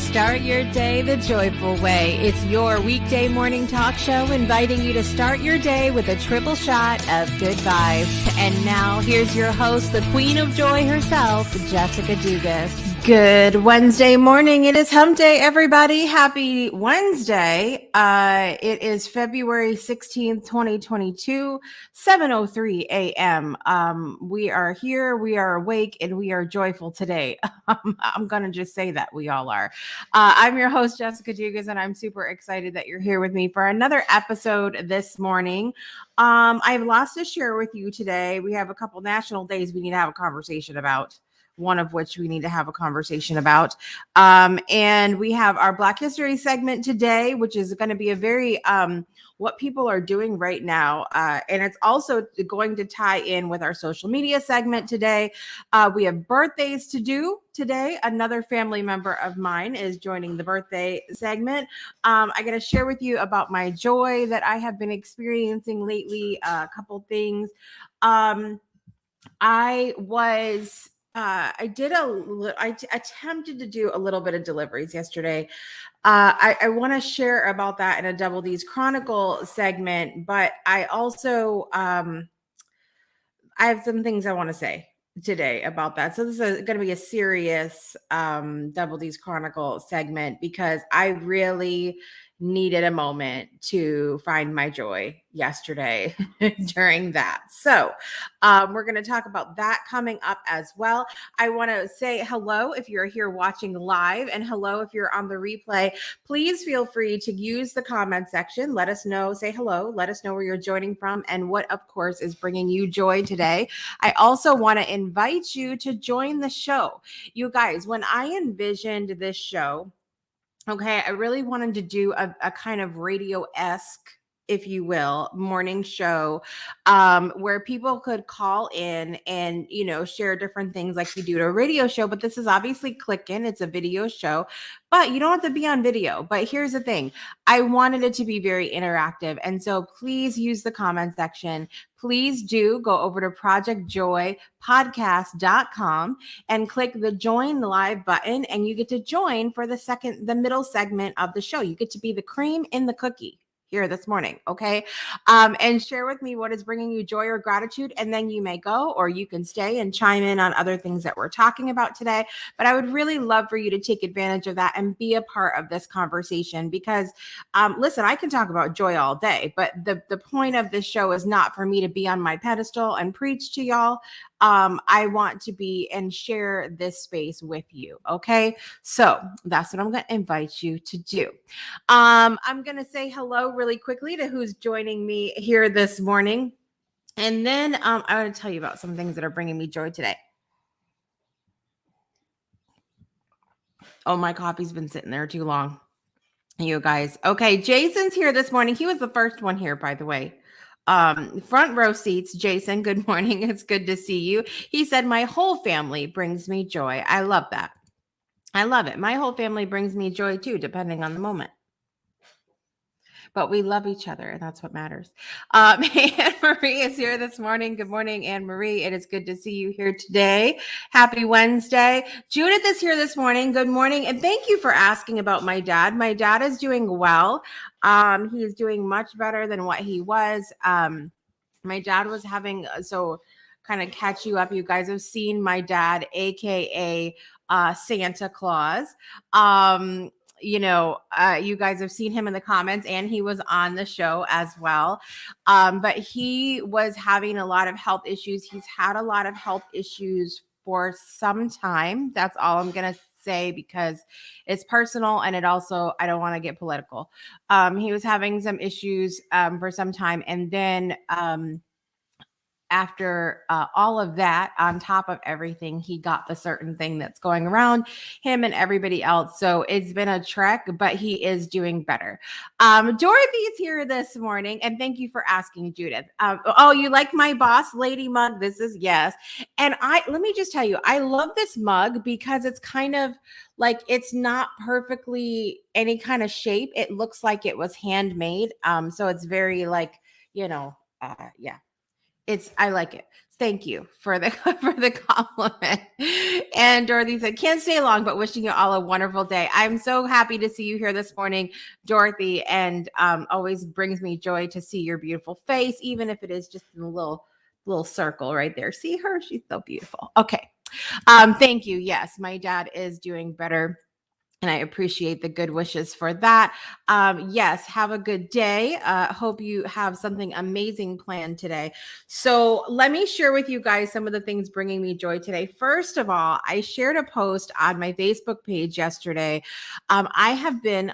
Start your day the joyful way. It's your weekday morning talk show inviting you to start your day with a triple shot of good vibes. And now here's your host, the queen of joy herself, Jessica Dugas. Good Wednesday morning. It is hump day, everybody. Happy Wednesday. It is February 16th, 2022, 7:03 a.m. We are here, we are awake, and we are joyful today. I'm going to just say that we all are. I'm your host, Jessica Dugas, and I'm super excited that you're here with me for another episode this morning. I have lots to share with you today. We have a couple national days we need to have a conversation about. One of which we need to have a conversation about. And we have our Black History segment today, which is going to be a very what people are doing right now. And it's also going to tie in with our social media segment today. We have birthdays to do today. Another family member of mine is joining the birthday segment. I'm going to share with you about my joy that I have been experiencing lately. A couple things. I attempted to do a little bit of deliveries yesterday. I want to share about that in a Double D's Chronicle segment, but I also, I have some things I want to say today about that. So this is going to be a serious Double D's Chronicle segment because I really needed a moment to find my joy yesterday during that. So we're going to talk about that coming up as well. I want to say hello if you're here watching live, and hello if you're on the replay. Please feel free to use the comment section. Let us know, say hello, let us know where you're joining from and what, of course, is bringing you joy today. I also want to invite you to join the show. You guys, when I envisioned this show, okay, I really wanted to do a kind of radio-esque, if you will, morning show where people could call in and, you know, share different things like you do to a radio show. But this is obviously Clickin'. It's a video show, but you don't have to be on video. But here's the thing. I wanted it to be very interactive. And so please use the comment section. Please do go over to projectjoypodcast.com and click the join live button, and you get to join for the middle segment of the show. You get to be the cream in the cookie here this morning, okay? And share with me what is bringing you joy or gratitude, and then you may go, or you can stay and chime in on other things that we're talking about today. But I would really love for you to take advantage of that and be a part of this conversation because, listen, I can talk about joy all day, but the point of this show is not for me to be on my pedestal and preach to y'all. I want to be and share this space with you, okay? So that's what I'm going to invite you to do. I'm going to say hello really quickly to who's joining me here this morning. And then I want to tell you about some things that are bringing me joy today. Oh, my coffee's been sitting there too long. You guys. Okay, Jason's here this morning. He was the first one here, by the way. Front row seats. Jason, good morning. It's good to see you. He said, my whole family brings me joy. I love that. I love it. My whole family brings me joy too, depending on the moment. But we love each other, and that's what matters. Anne Marie is here this morning. Good morning, Anne Marie. It is good to see you here today. Happy Wednesday. Judith is here this morning. Good morning, and thank you for asking about my dad. My dad is doing well. He is doing much better than what he was. My dad was having, so kind of catch you up. You guys have seen my dad, AKA Santa Claus. You guys have seen him in the comments, and he was on the show as well. But he was having a lot of health issues. He's had a lot of health issues for some time. That's all I'm going to say because it's personal, and it also, I don't want to get political. He was having some issues for some time, and then after all of that, on top of everything, he got the certain thing that's going around him and everybody else. So it's been a trek, but he is doing better. Dorothy's here this morning, and thank you for asking, Judith. Oh, you like my boss lady mug? This is yes. And let me just tell you, I love this mug because it's kind of like, it's not perfectly any kind of shape. It looks like it was handmade. So it's very like, yeah. I like it. Thank you for the for the compliment. And Dorothy said, "Can't stay long, but wishing you all a wonderful day." I'm so happy to see you here this morning, Dorothy, and always brings me joy to see your beautiful face, even if it is just in a little circle right there. See her? She's so beautiful. Okay. Thank you. Yes, my dad is doing better, and I appreciate the good wishes for that. Yes, have a good day. Hope you have something amazing planned today. So, let me share with you guys some of the things bringing me joy today. First of all, I shared a post on my Facebook page yesterday. I have been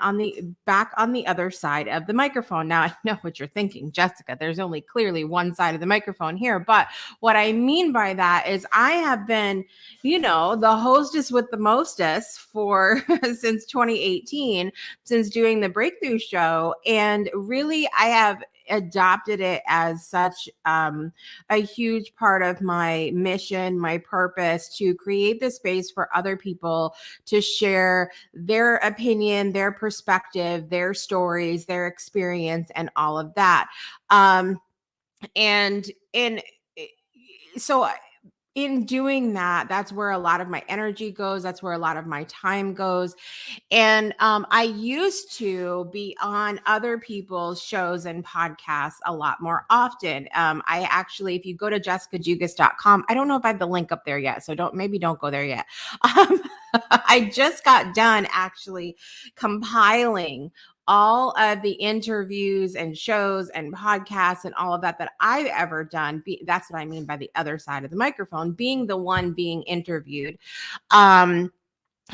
back on the other side of the microphone. Now, I know what you're thinking, Jessica. There's only clearly one side of the microphone here. But what I mean by that is I have been, the hostess with the mostest for since 2018, since doing the Breakthrough Show. And really, I have adopted it as such a huge part of my mission, my purpose, to create the space for other people to share their opinion, their perspective, their stories, their experience, and all of that. And in so in doing that, that's where a lot of my energy goes. That's where a lot of my time goes. And I used to be on other people's shows and podcasts a lot more often. I actually, if you go to jessicajugas.com, I don't know if I have the link up there yet, so don't go there yet. I just got done actually compiling all of the interviews and shows and podcasts and all of that I've ever done. That's what I mean by the other side of the microphone, being the one being interviewed.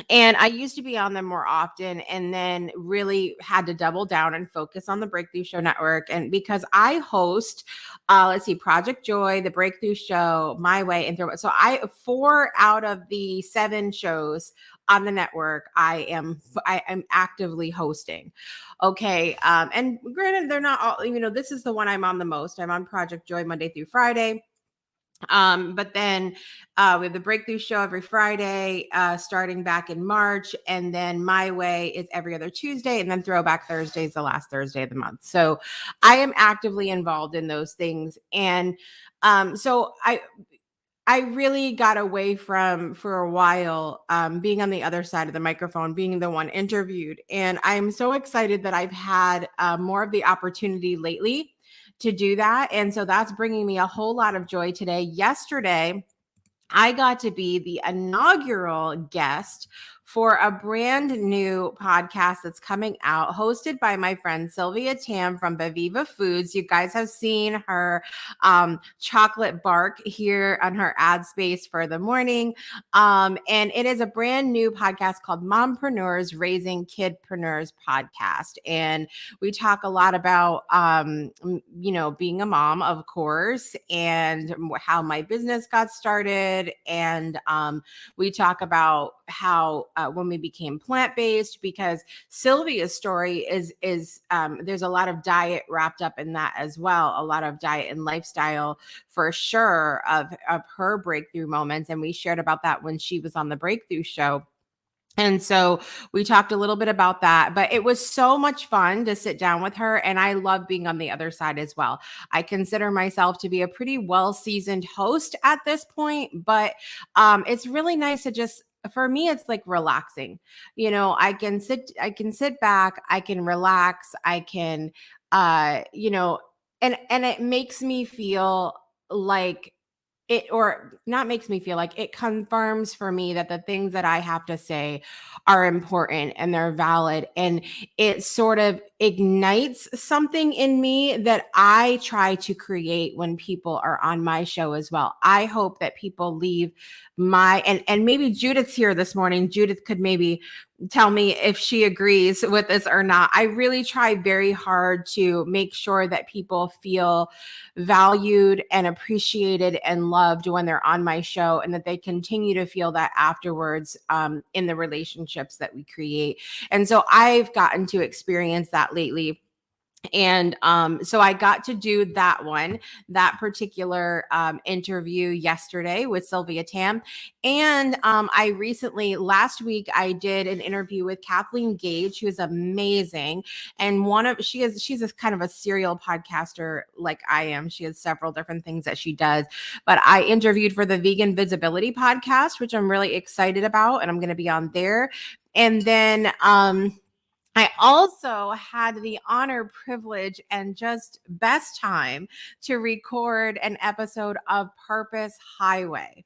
And I used to be on them more often, and then really had to double down and focus on the Breakthrough Show Network. And because I host, Project Joy, the Breakthrough Show, My Way, and Throw. So 4 out of the 7 shows on the network, I am actively hosting. Okay. And granted, they're not all, this is the one I'm on the most. I'm on Project Joy Monday through Friday. But then we have the Breakthrough Show every Friday, starting back in March. And then My Way is every other Tuesday. And then Throwback Thursday is the last Thursday of the month. So I am actively involved in those things. And so I really got away from, for a while, being on the other side of the microphone, being the one interviewed. And I'm so excited that I've had more of the opportunity lately to do that. And so that's bringing me a whole lot of joy today. Yesterday, I got to be the inaugural guest for a brand new podcast that's coming out, hosted by my friend Sylvia Tam from Baviva Foods. You guys have seen her chocolate bark here on her ad space for the morning. And it is a brand new podcast called Mompreneurs Raising Kidpreneurs Podcast. And we talk a lot about, being a mom, of course, and how my business got started. And we talk about how when we became plant-based, because Sylvia's story is there's a lot of diet wrapped up in that as well, a lot of diet and lifestyle for sure of her breakthrough moments. And we shared about that when she was on the Breakthrough Show. And so we talked a little bit about that, but it was so much fun to sit down with her. And I love being on the other side as well. I consider myself to be a pretty well-seasoned host at this point, but it's really nice to just, for me, it's like relaxing. I can sit back, I can relax, I can, and it makes me feel like, or not makes me feel like, it confirms for me that the things that I have to say are important and they're valid. And it sort of ignites something in me that I try to create when people are on my show as well. I hope that people leave and maybe Judith's here this morning. Judith could maybe tell me if she agrees with this or not. I really try very hard to make sure that people feel valued and appreciated and loved when they're on my show, and that they continue to feel that afterwards in the relationships that we create. And so I've gotten to experience that lately. And so I got to do that particular interview yesterday with Sylvia Tam. And I recently, last week, I did an interview with Kathleen Gage, who is amazing. And she's a kind of a serial podcaster like I am. She has several different things that she does. But I interviewed for the Vegan Visibility podcast, which I'm really excited about. And I'm going to be on there. And then I also had the honor, privilege, and just best time to record an episode of Purpose Highway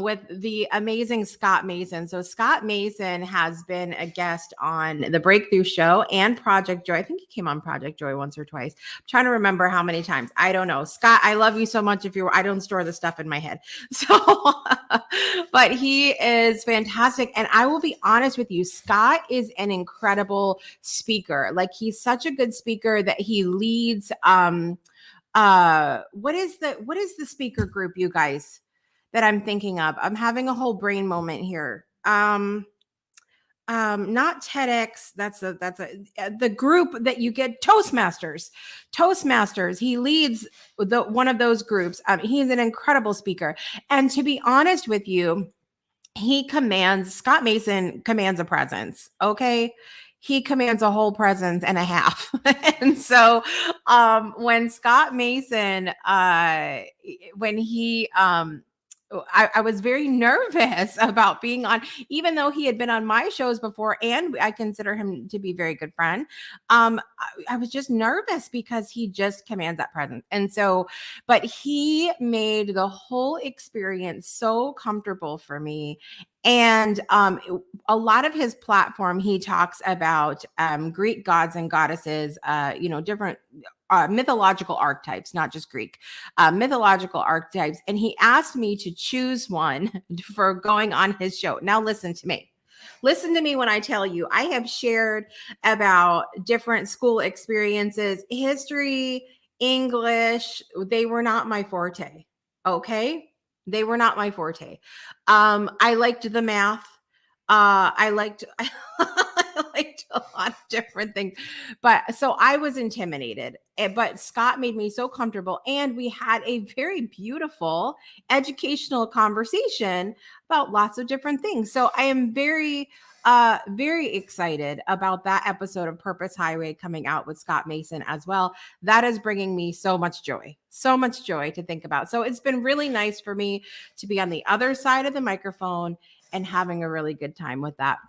with the amazing Scott Mason. So Scott Mason has been a guest on the Breakthrough Show and Project Joy. I think he came on Project Joy once or twice. I'm trying to remember how many times. I don't know. Scott, I love you so much. I don't store the stuff in my head. So, but he is fantastic. And I will be honest with you, Scott is an incredible speaker. Like, he's such a good speaker that he leads, what is the speaker group, you guys, that I'm thinking of? I'm having a whole brain moment here. Not TEDx. That's the group that you get, Toastmasters. He leads one of those groups. He's an incredible speaker. And to be honest with you, Scott Mason commands a presence. Okay. He commands a whole presence and a half. And so when Scott Mason, when he, I was very nervous about being on, even though he had been on my shows before, and I consider him to be a very good friend. I was just nervous because he just commands that presence. And so, but he made the whole experience so comfortable for me. And a lot of his platform, he talks about Greek gods and goddesses, different mythological archetypes, not just Greek, mythological archetypes. And he asked me to choose one for going on his show. Now, listen to me. Listen to me when I tell you, I have shared about different school experiences, history, English. They were not my forte. Okay. They were not my forte. I liked the math. I liked I liked a lot of different things, but so I was intimidated. But Scott made me so comfortable, and we had a very beautiful educational conversation about lots of different things. So I am very excited about that episode of Purpose Highway coming out with Scott Mason as well. That is bringing me so much joy to think about. So it's been really nice for me to be on the other side of the microphone and having a really good time with that.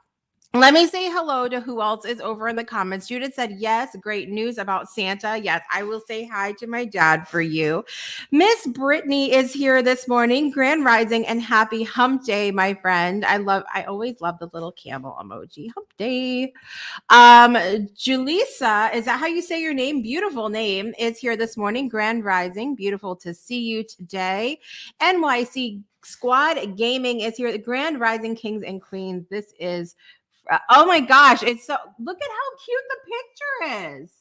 Let me say hello to who else is over in the comments. Judith said, yes, great news about Santa. Yes, I will say hi to my dad for you. Miss Brittany is here this morning. Grand Rising and happy hump day, my friend. I always love the little camel emoji. Hump day. Julissa, is that how you say your name? Beautiful name, is here this morning. Grand Rising. Beautiful to see you today. NYC Squad Gaming is here. The Grand Rising Kings and Queens. This is oh my gosh, it's so, look at how cute the picture is.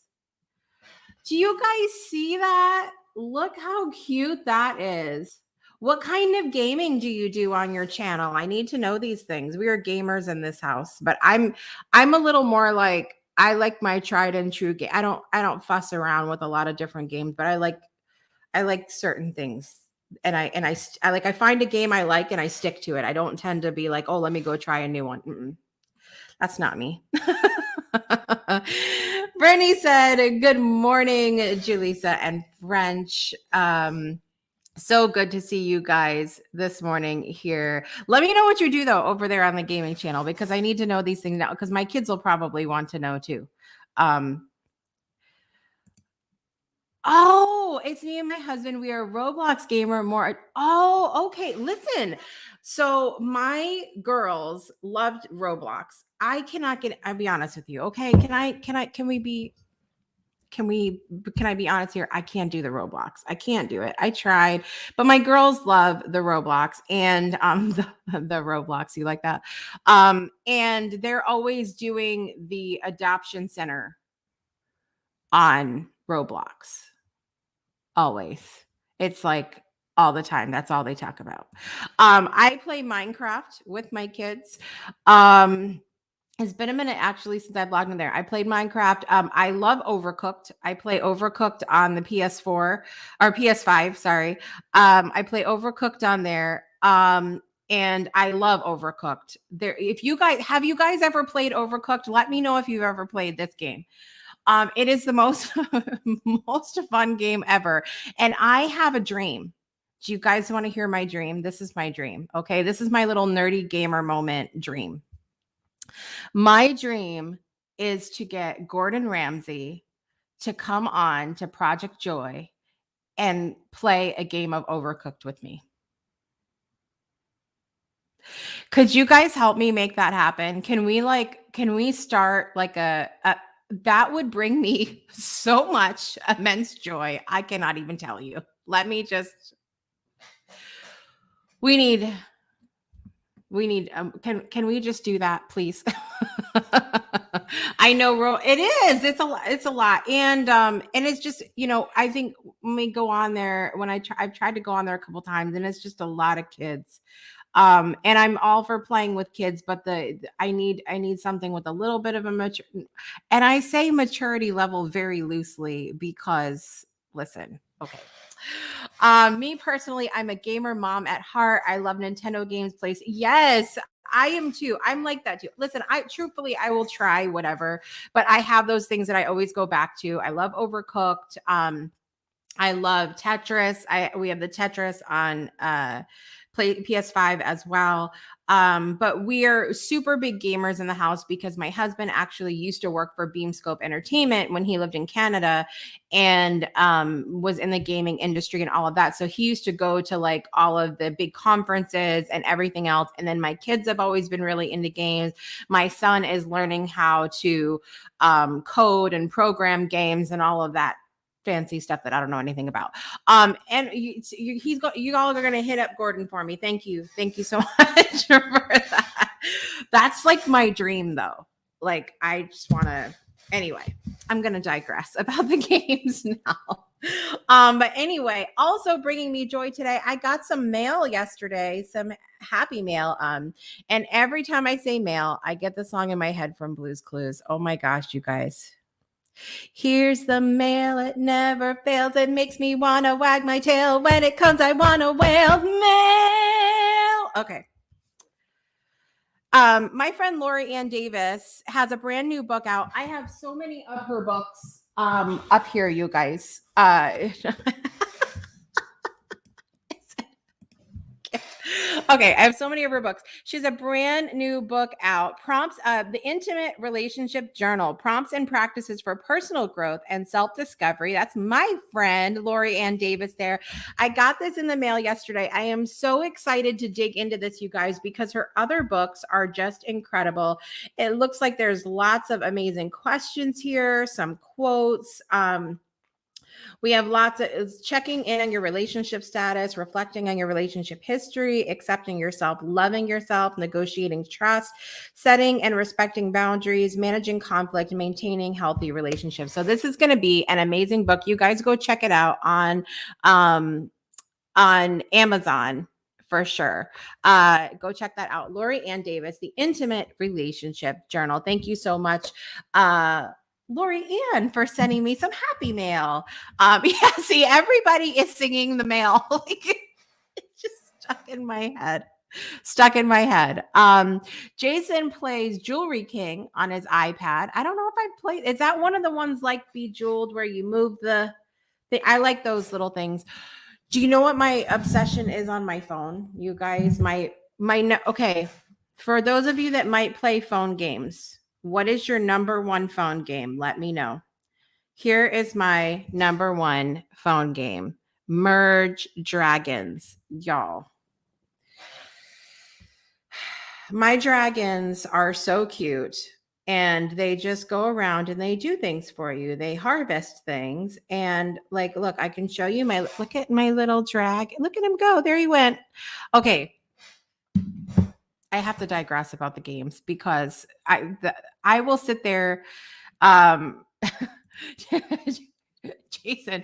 Do you guys see that? Look how cute that is. What kind of gaming do you do on your channel? I need to know these things. We are gamers in this house, but I'm a little more like, I like my tried and true game. I don't fuss around with a lot of different games, but I like certain things. And I find a game I like and I stick to it. I don't tend to be like, oh, let me go try a new one. That's not me. Brittany said, good morning, Julissa and French. So good to see you guys this morning here. Let me know what you do, though, over there on the gaming channel, because I need to know these things now, because my kids will probably want to know, too. Oh, it's me and my husband. We are Roblox gamer more. Oh, okay. Listen. So my girls loved Roblox. I'll be honest with you. Okay. Can I be honest here? I can't do the Roblox. I can't do it. I tried, but my girls love the Roblox and the Roblox. You like that? And they're always doing the adoption center on Roblox. Always. It's like all the time. That's all they talk about. I play Minecraft with my kids. It's been a minute actually since I've logged in there. I played Minecraft. I love Overcooked. I play Overcooked on the PS4 or PS5. Sorry. I play Overcooked on there. And I love Overcooked. There, if you guys have you guys ever played Overcooked? Let me know if you've ever played this game. It is the most most fun game ever. And I have a dream. Do you guys want to hear my dream? This is my dream. Okay, this is my little nerdy gamer moment dream. My dream is to get Gordon Ramsay to come on to Project Joy and play a game of Overcooked with me. Could you guys help me make that happen? Can we start like a that would bring me so much immense joy. I cannot even tell you. Let me just we need can we just do that, please? I know it is. It's a lot. And it's just, I think when we go on there, I've tried to go on there a couple times and it's just a lot of kids. And I'm all for playing with kids, but I need something with a little bit of a mature, and I say maturity level very loosely because listen, okay. Me personally, I'm a gamer mom at heart. I love Nintendo games, plays. Yes, I am too. I'm like that too. Listen, I will try whatever, but I have those things that I always go back to. I love Overcooked. I love Tetris. We have the Tetris on PS5 as well. But we are super big gamers in the house because my husband actually used to work for Beamscope Entertainment when he lived in Canada and was in the gaming industry and all of that. So he used to go to like all of the big conferences and everything else. And then my kids have always been really into games. My son is learning how to code and program games and all of that fancy stuff that I don't know anything about. And you all are going to hit up Gordon for me. Thank you so much for that. That's like my dream though. Like I just want to, anyway, I'm going to digress about the games now. But anyway, also bringing me joy today, I got some mail yesterday, some happy mail. And every time I say mail, I get the song in my head from Blue's Clues. Oh my gosh, you guys. Here's the mail, it never fails. It makes me want to wag my tail. When it comes, I want to wail. Mail. Okay. My friend Lori Ann Davis has a brand new book out. I have so many of her books up here, you guys. Okay, I have so many of her books. She has a brand new book out, Prompts, The Intimate Relationship Journal, Prompts and Practices for Personal Growth and Self-Discovery. That's my friend, Lori Ann Davis there. I got this in the mail yesterday. I am so excited to dig into this, you guys, because her other books are just incredible. It looks like there's lots of amazing questions here, some quotes. We have lots of checking in on your relationship status, reflecting on your relationship history, accepting yourself, loving yourself, negotiating trust, setting and respecting boundaries, managing conflict, maintaining healthy relationships. So this is going to be an amazing book. You guys go check it out on Amazon for sure. Go check that out. Lori Ann Davis, The Intimate Relationship Journal. Thank you so much. Lori Ann for sending me some happy mail. Yeah, see, everybody is singing the mail. Like, it's just stuck in my head. Jason plays Jewelry King on his iPad. I don't know if I played. Is that one of the ones like Bejeweled where you move the thing? I like those little things. Do you know what my obsession is on my phone? You guys, okay. For those of you that might play phone games, what is your number one phone game? Let me know. Here is my number one phone game. Merge Dragons, y'all. My dragons are so cute and they just go around and they do things for you. They harvest things and like, look, I can show you look at my little dragon. Look at him go. There he went. Okay. I have to digress about the games because I will sit there. Jason,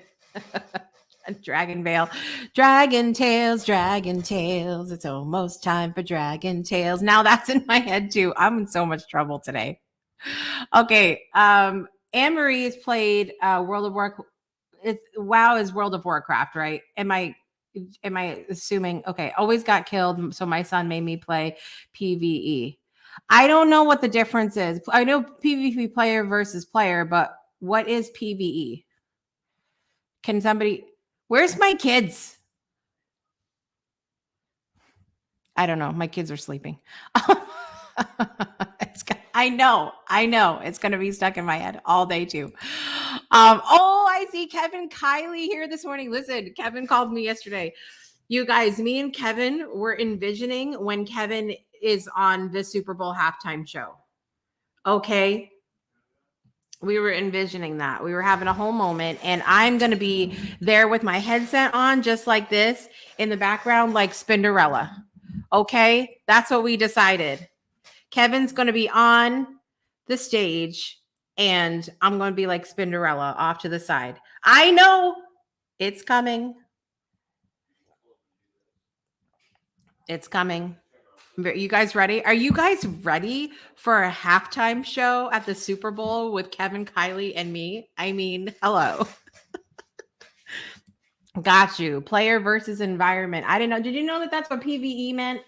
Dragon Veil. Dragon Tales, Dragon Tales. It's almost time for Dragon Tales. Now that's in my head too. I'm in so much trouble today. Okay. Anne-Marie has played World of Warcraft. WoW is World of Warcraft, right? Am I assuming? Okay. Always got killed. So my son made me play PvE. I don't know what the difference is. I know PvP player versus player, but what is PvE? Can somebody, where's my kids? I don't know. My kids are sleeping. I know. It's going to be stuck in my head all day too. Oh, I see Kevin Kiley here this morning. Listen, Kevin called me yesterday. You guys, me and Kevin were envisioning when Kevin is on the Super Bowl halftime show. Okay. We were envisioning that. We were having a whole moment, and I'm going to be there with my headset on just like this in the background, like Spinderella. Okay. That's what we decided. Kevin's going to be on the stage, and I'm going to be like Spinderella off to the side. I know it's coming. It's coming. You guys ready? Are you guys ready for a halftime show at the Super Bowl with Kevin Kiley and me? I mean, hello. Got you. Player versus environment. I didn't know. Did you know that that's what PvE meant?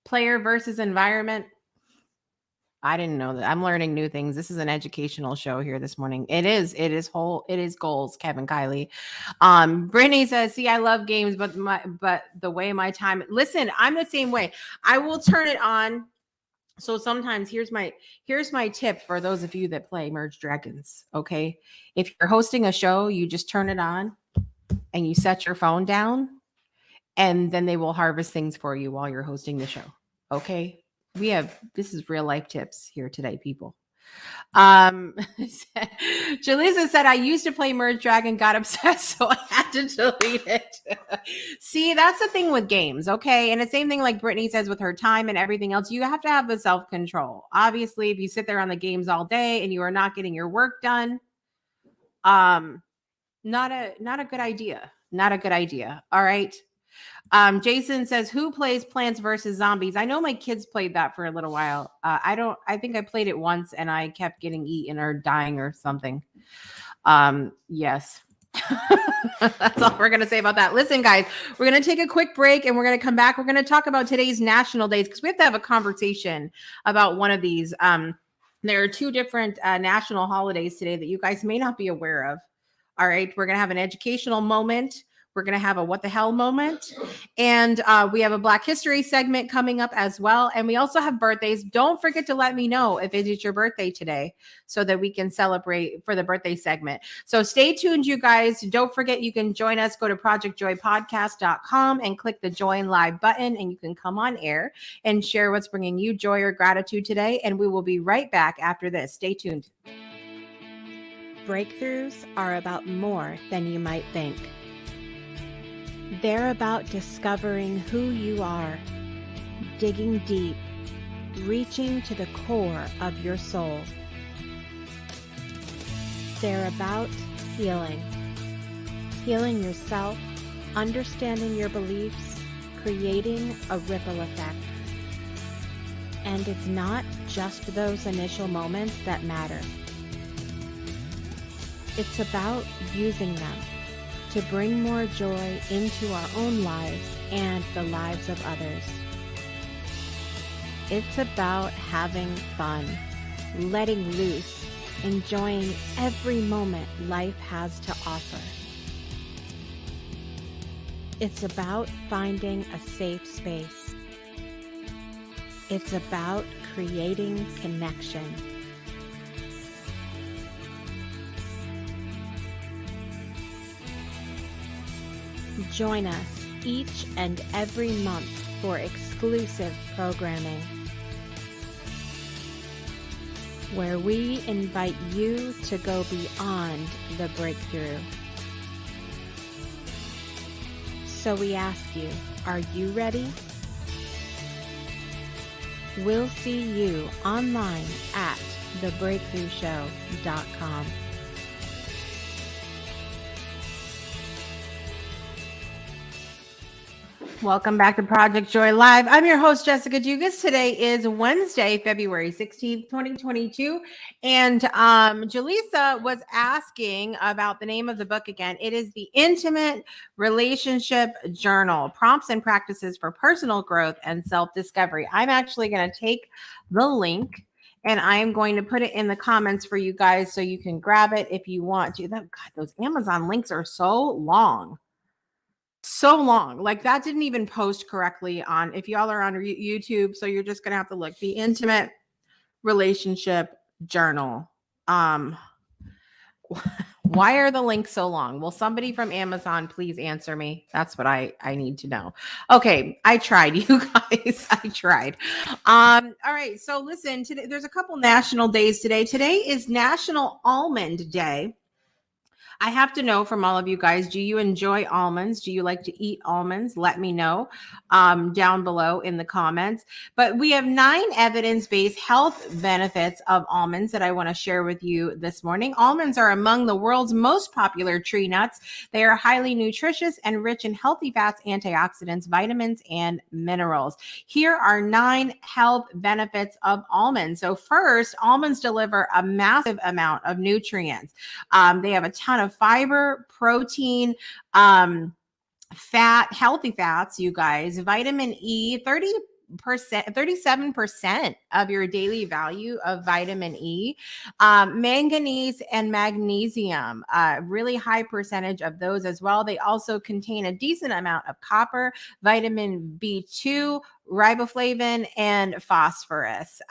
Player versus environment. I didn't know that. I'm learning new things. This is an educational show here this morning. It is goals, Kevin Kiley. Brittany says, see, I love games, but the way my time, listen, I'm the same way. I will turn it on. So sometimes here's my tip for those of you that play Merge Dragons. Okay. If you're hosting a show, you just turn it on and you set your phone down, and then they will harvest things for you while you're hosting the show. Okay. This is real life tips here today, people. Jalisa said, I used to play Merge Dragon, got obsessed, so I had to delete it. See, that's the thing with games, okay? And the same thing like Brittany says with her time and everything else, you have to have the self-control. Obviously, if you sit there on the games all day and you are not getting your work done, not a good idea. Not a good idea. All right. Jason says, who plays Plants vs. Zombies? I know my kids played that for a little while. I think I played it once and I kept getting eaten or dying or something. Yes. That's all we're going to say about that. Listen, guys, we're going to take a quick break and we're going to come back. We're going to talk about today's national days because we have to have a conversation about one of these. There are two different national holidays today that you guys may not be aware of. All right. We're going to have an educational moment. We're going to have a what the hell moment. And we have a Black History segment coming up as well. And we also have birthdays. Don't forget to let me know if it is your birthday today so that we can celebrate for the birthday segment. So stay tuned, you guys. Don't forget you can join us. Go to projectjoypodcast.com and click the join live button and you can come on air and share what's bringing you joy or gratitude today. And we will be right back after this. Stay tuned. Breakthroughs are about more than you might think. They're about discovering who you are, digging deep, reaching to the core of your soul. They're about healing yourself, understanding your beliefs, creating a ripple effect. And it's not just those initial moments that matter. It's about using them to bring more joy into our own lives and the lives of others. It's about having fun, letting loose, enjoying every moment life has to offer. It's about finding a safe space. It's about creating connection. Join us each and every month for exclusive programming, where we invite you to go beyond the breakthrough. So we ask you, are you ready? We'll see you online at thebreakthroughshow.com. Welcome back to Project Joy Live. I'm your host, Jessica Dugas. Today is Wednesday, February 16th, 2022. And Jaleesa was asking about the name of the book again. It is The Intimate Relationship Journal, Prompts and Practices for Personal Growth and Self-Discovery. I'm actually going to take the link and I'm going to put it in the comments for you guys so you can grab it if you want to. God, those Amazon links are so long. So long. Like that didn't even post correctly on, if y'all are on YouTube, so you're just gonna have to look. The Intimate Relationship Journal. Why are the links so long? Will somebody from Amazon please answer me? That's what I need to know. Okay, I tried, you guys. I tried. All right, so listen, today there's a couple national days today. Today is National Almond Day. I have to know from all of you guys, do you enjoy almonds? Do you like to eat almonds? Let me know down below in the comments. But we have 9 evidence-based health benefits of almonds that I want to share with you this morning. Almonds are among the world's most popular tree nuts. They are highly nutritious and rich in healthy fats, antioxidants, vitamins, and minerals. Here are 9 health benefits of almonds. So first, almonds deliver a massive amount of nutrients. They have a ton of fiber, protein, fat, healthy fats, you guys, vitamin E, 37% of your daily value of vitamin E, manganese and magnesium, really high percentage of those as well. They also contain a decent amount of copper, vitamin B2, riboflavin, and phosphorus.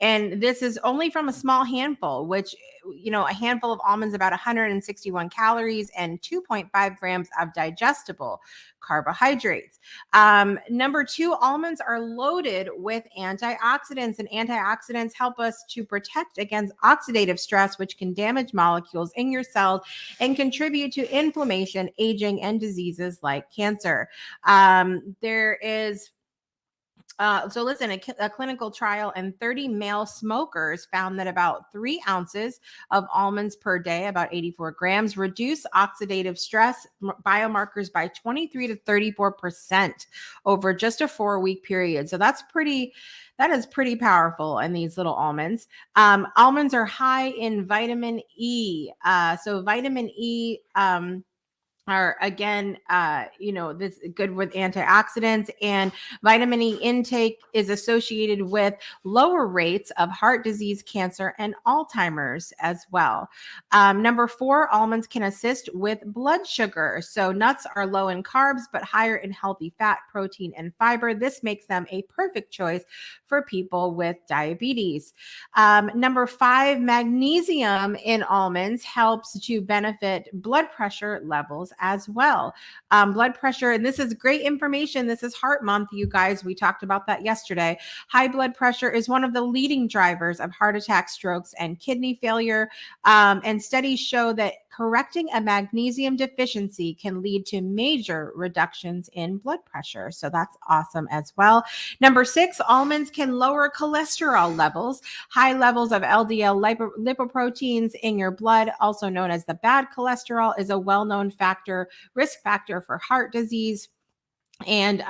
And this is only from a small handful, which, you know, a handful of almonds, about 161 calories and 2.5 grams of digestible carbohydrates. Number 2, almonds are loaded with antioxidants, and antioxidants help us to protect against oxidative stress, which can damage molecules in your cells and contribute to inflammation, aging, and diseases like cancer. There is so listen, a clinical trial and 30 male smokers found that about 3 ounces of almonds per day, about 84 grams, reduce oxidative stress biomarkers by 23 to 34% over just a 4-week period. So that is pretty powerful in these little almonds. Almonds are high in vitamin E. So vitamin E, are again, this good with antioxidants, and vitamin E intake is associated with lower rates of heart disease, cancer, and Alzheimer's as well. Number 4, almonds can assist with blood sugar. So nuts are low in carbs, but higher in healthy fat, protein, and fiber. This makes them a perfect choice for people with diabetes. Number 5, magnesium in almonds helps to benefit blood pressure levels as well. Blood pressure, and this is great information. This is Heart Month, you guys. We talked about that yesterday. High blood pressure is one of the leading drivers of heart attack, strokes, and kidney failure. And studies show that correcting a magnesium deficiency can lead to major reductions in blood pressure. So that's awesome as well. Number 6, almonds can lower cholesterol levels. High levels of LDL lipoproteins in your blood, also known as the bad cholesterol, is a well-known risk factor for heart disease. And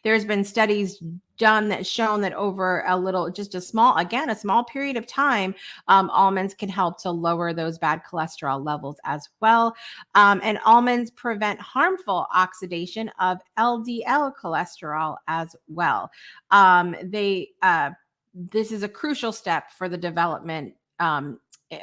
there's been studies done that shown that over a small period of time, almonds can help to lower those bad cholesterol levels as well. And almonds prevent harmful oxidation of LDL cholesterol as well. This is a crucial step for the development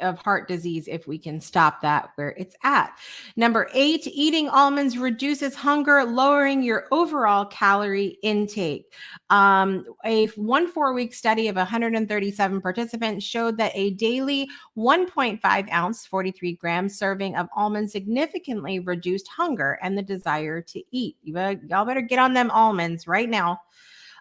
of heart disease if we can stop that where it's at. Number 8, eating almonds reduces hunger, lowering your overall calorie intake. A 4-week study of 137 participants showed that a daily 1.5 ounce, 43 grams serving of almonds significantly reduced hunger and the desire to eat. Y'all better get on them almonds right now.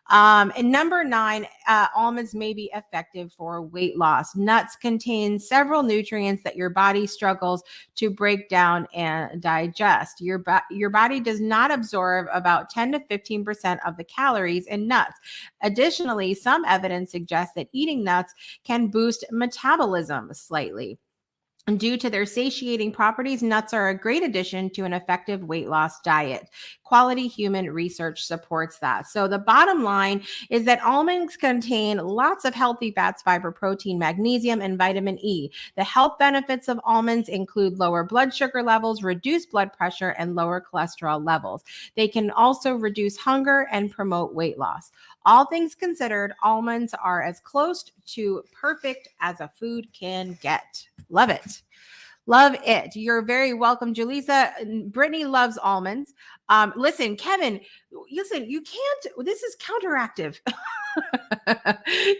And number 9, almonds may be effective for weight loss. Nuts contain several nutrients that your body struggles to break down and digest. Your body does not absorb about 10 to 15% of the calories in nuts. Additionally, some evidence suggests that eating nuts can boost metabolism slightly. Due to their satiating properties, nuts are a great addition to an effective weight loss diet. Quality human research supports that. So the bottom line is that almonds contain lots of healthy fats, fiber, protein, magnesium, and vitamin E. The health benefits of almonds include lower blood sugar levels, reduced blood pressure, and lower cholesterol levels. They can also reduce hunger and promote weight loss. All things considered, almonds are as close to perfect as a food can get. Love it. Love it. You're very welcome, Julissa. Brittany loves almonds. Listen, Kevin, listen, you can't, this is counteractive.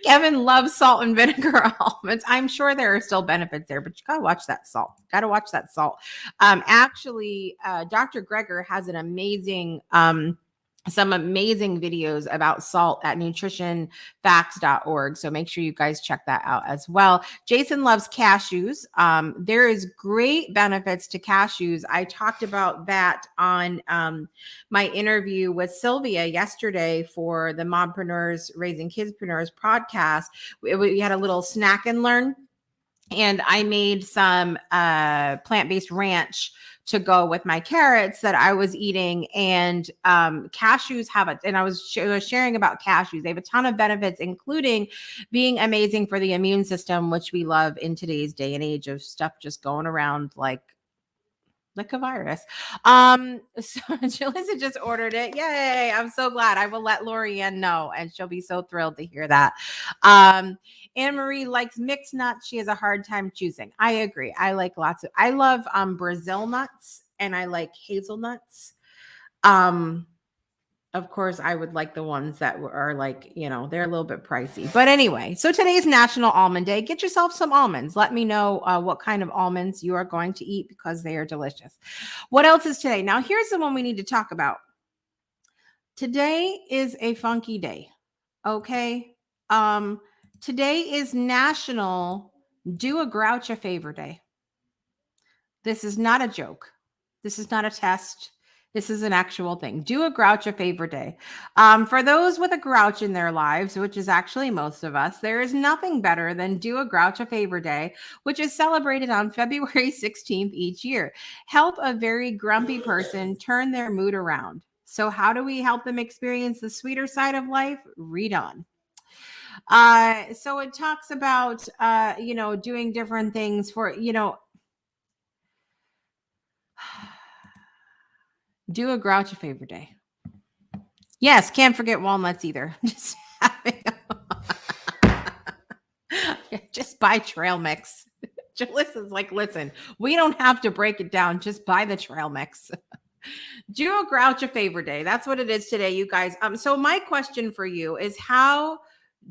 Kevin loves salt and vinegar almonds. I'm sure there are still benefits there, but you gotta watch that salt. Gotta watch that salt. Actually, Dr. Greger has an amazing, some amazing videos about salt at nutritionfacts.org. So make sure you guys check that out as well. Jason loves cashews. There is great benefits to cashews. I talked about that on my interview with Sylvia yesterday for the Mompreneurs Raising Kidspreneurs podcast. We had a little snack and learn, and I made some plant-based ranch to go with my carrots that I was eating. And cashews have it. And I was sharing about cashews. They have a ton of benefits, including being amazing for the immune system, which we love in today's day and age of stuff just going around like a virus. So Jalissa just ordered it. Yay. I'm so glad. I will let Lorianne know, and she'll be so thrilled to hear that. Anne-Marie likes mixed nuts. She has a hard time choosing. I agree. I like I love Brazil nuts, and I like hazelnuts. Of course, I would like the ones that are like, they're a little bit pricey. But anyway, so today's National Almond Day. Get yourself some almonds. Let me know what kind of almonds you are going to eat, because they are delicious. What else is today? Now, here's the one we need to talk about. Today is a funky day. Okay. Today is National Do a Grouch a Favor Day. This is not a joke. This is not a test. This is an actual thing. Do a grouch a favor day. For those with a grouch in their lives, which is actually most of us, there is nothing better than Do a Grouch a Favor Day, which is celebrated on February 16th each year. Help a very grumpy person turn their mood around. So how do we help them experience the sweeter side of life? Read on. So it talks about, doing different things for, do a grouch a favor day. Yes, can't forget walnuts either. Just buy trail mix. Jalissa's like, listen, we don't have to break it down. Just buy the trail mix. Do a grouch a favor day. That's what it is today, you guys. So my question for you is, how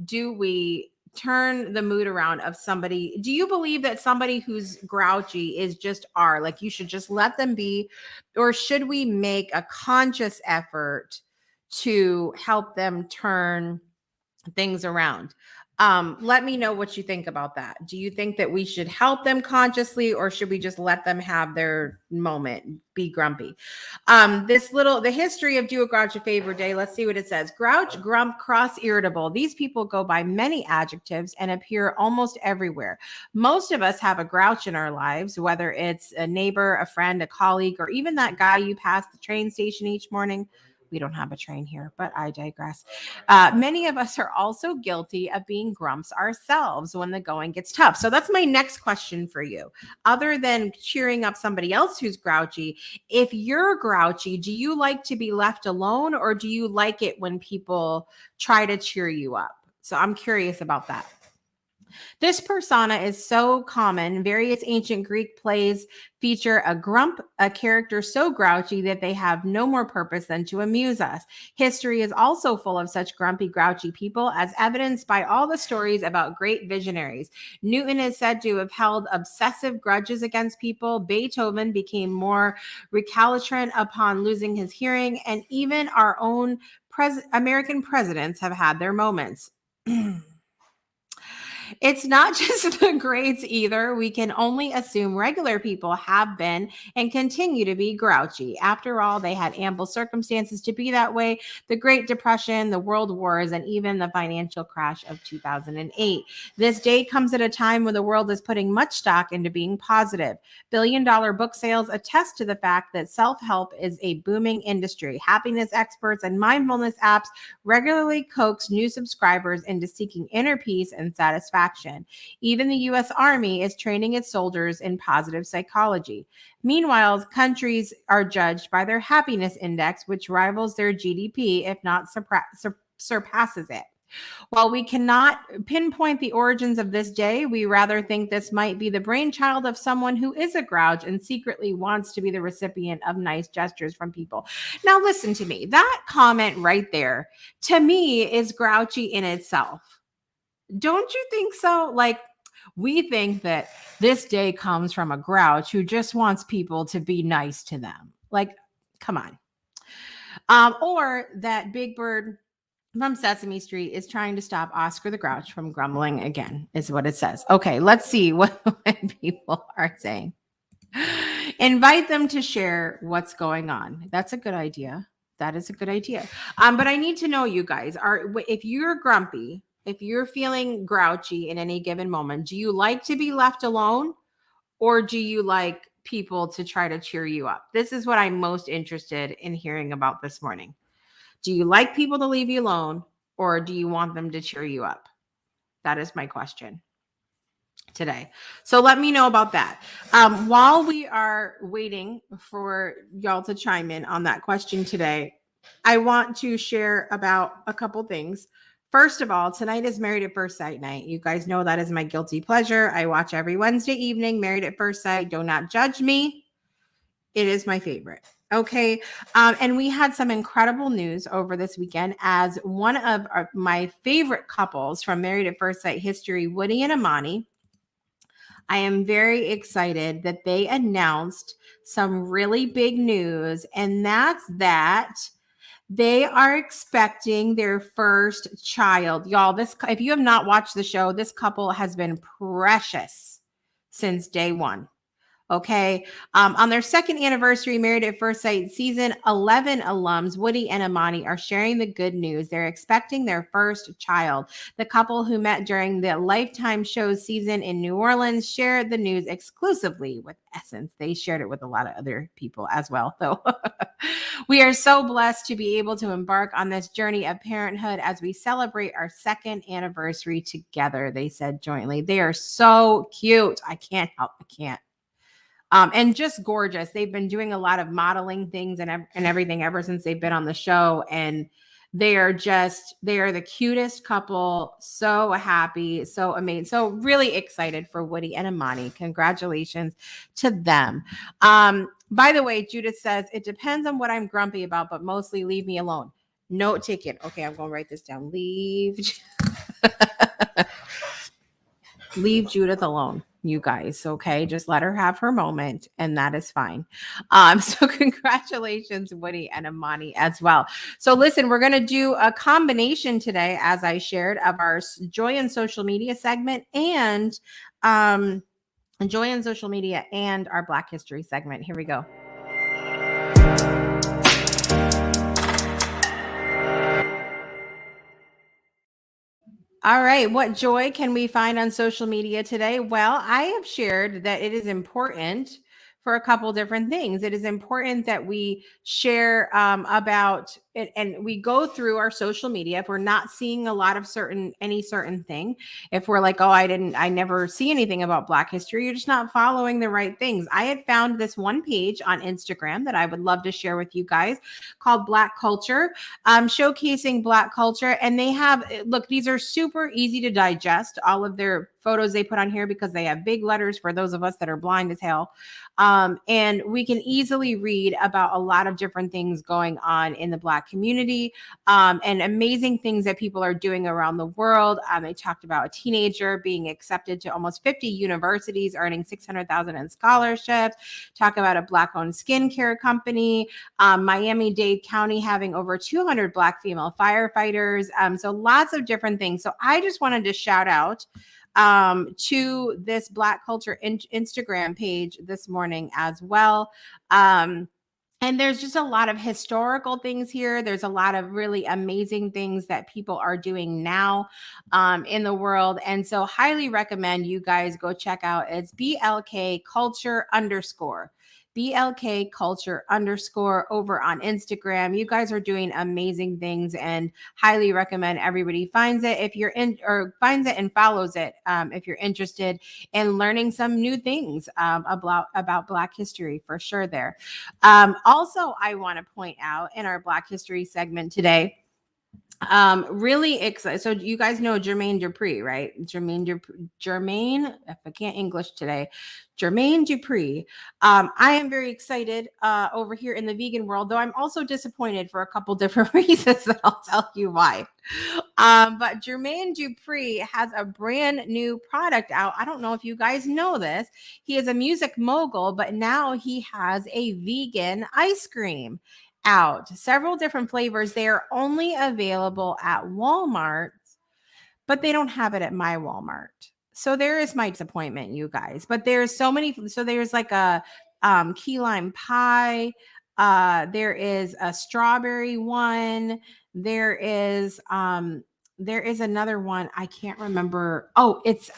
do we turn the mood around of somebody? Do you believe that somebody who's grouchy is just like you should just let them be, or should we make a conscious effort to help them turn things around? Let me know what you think about that. Do you think that we should help them consciously, or should we just let them have their moment, be grumpy? The history of Do a Grouch a Favor Day. Let's see what it says. Grouch, grump, cross, irritable. These people go by many adjectives and appear almost everywhere. Most of us have a grouch in our lives, whether it's a neighbor, a friend, a colleague, or even that guy you pass the train station each morning. We don't have a train here, but I digress. Many of us are also guilty of being grumps ourselves when the going gets tough. So that's my next question for you. Other than cheering up somebody else who's grouchy, if you're grouchy, do you like to be left alone, or do you like it when people try to cheer you up? So I'm curious about that. This persona is so common. Various ancient Greek plays feature a grump, a character so grouchy that they have no more purpose than to amuse us. History is also full of such grumpy, grouchy people, as evidenced by all the stories about great visionaries. Newton is said to have held obsessive grudges against people. Beethoven became more recalcitrant upon losing his hearing, and even our own American presidents have had their moments. It's not just the greats either. We can only assume regular people have been and continue to be grouchy. After all, they had ample circumstances to be that way. The Great Depression, the World Wars, and even the financial crash of 2008. This day comes at a time when the world is putting much stock into being positive. Billion-dollar book sales attest to the fact that self-help is a booming industry. Happiness experts and mindfulness apps regularly coax new subscribers into seeking inner peace and satisfaction. Even the U.S. Army is training its soldiers in positive psychology. Meanwhile, countries are judged by their happiness index, which rivals their GDP, if not surpasses it. While we cannot pinpoint the origins of this day, we rather think this might be the brainchild of someone who is a grouch and secretly wants to be the recipient of nice gestures from people. Now, listen to me. That comment right there, to me, is grouchy in itself. Don't you think so? Like, we think that this day comes from a grouch who just wants people to be nice to them. Like, come on. Or that Big Bird from Sesame Street is trying to stop Oscar the Grouch from grumbling again, is what it says. Okay, let's see what people are saying. Invite them to share what's going on. That's a good idea. That is a good idea. But I need to know, you guys, if you're grumpy, if you're feeling grouchy in any given moment, do you like to be left alone, or do you like people to try to cheer you up? This is what I'm most interested in hearing about this morning. Do you like people to leave you alone, or do you want them to cheer you up? That is my question today. So let me know about that. While we are waiting for y'all to chime in on that question today, I want to share about a couple things. First of all, tonight is Married at First Sight night. You guys know that is my guilty pleasure. I watch every Wednesday evening, Married at First Sight. Do not judge me. It is my favorite. Okay. And we had some incredible news over this weekend as one of my favorite couples from Married at First Sight history, Woody and Imani. I am very excited that they announced some really big news, and that's that they are expecting their first child. Y'all, if you have not watched the show, this couple has been precious since day one. Okay. On their second anniversary, Married at First Sight season 11 alums, Woody and Imani, are sharing the good news. They're expecting their first child. The couple who met during the Lifetime show season in New Orleans shared the news exclusively with Essence. They shared it with a lot of other people as well, though. We are so blessed to be able to embark on this journey of parenthood as we celebrate our second anniversary together, they said jointly. They are so cute. I can't. And just gorgeous. They've been doing a lot of modeling things and everything ever since they've been on the show. And they are the cutest couple. So happy, so amazing. So really excited for Woody and Imani. Congratulations to them. By the way, Judith says, it depends on what I'm grumpy about, but mostly leave me alone. Note taken. Okay, I'm going to write this down. Leave Judith alone, you guys. Okay, just let her have her moment, and that is fine. So congratulations, Woody and Imani, as well. So listen, we're going to do a combination today, as I shared, of our Joy in Social Media segment and Joy in Social Media and our Black History segment. Here we go. All right. What joy can we find on social media today? Well, I have shared that it is important for a couple different things. It is important that we share about it, and we go through our social media. If we're not seeing a lot of any certain thing, if we're like, oh, I never see anything about Black history, you're just not following the right things. I had found this one page on Instagram that I would love to share with you guys called Black Culture, showcasing Black culture. And they have, look, these are super easy to digest, all of their photos they put on here, because they have big letters for those of us that are blind as hell. And we can easily read about a lot of different things going on in the Black community, and amazing things that people are doing around the world. They talked about a teenager being accepted to almost 50 universities, earning $600,000 in scholarships. Talk about a Black-owned skincare company. Miami-Dade County having over 200 Black female firefighters. So lots of different things. So I just wanted to shout out to this Black Culture Instagram page this morning as well. And there's just a lot of historical things here. There's a lot of really amazing things that people are doing now in the world. And so highly recommend you guys go check out. It's BLK Culture _. BLK Culture _ over on Instagram. You guys are doing amazing things and highly recommend everybody finds it if you're in, or finds it and follows it if you're interested in learning some new things about Black history for sure there. Also, I want to point out in our Black history segment today, really excited. So you guys know Jermaine Dupri, right? Jermaine, if I can't English today, Jermaine Dupri. I am very excited over here in the vegan world, though I'm also disappointed for a couple different reasons that I'll tell you why. But Jermaine Dupri has a brand new product out. I don't know if you guys know this. He is a music mogul, but now he has a vegan ice cream out. Several different flavors. They are only available at Walmart, but they don't have it at my Walmart. So there is my disappointment, you guys. But there's so many. So there's like a key lime pie. There is a strawberry one. There is another one. I can't remember. Oh, it's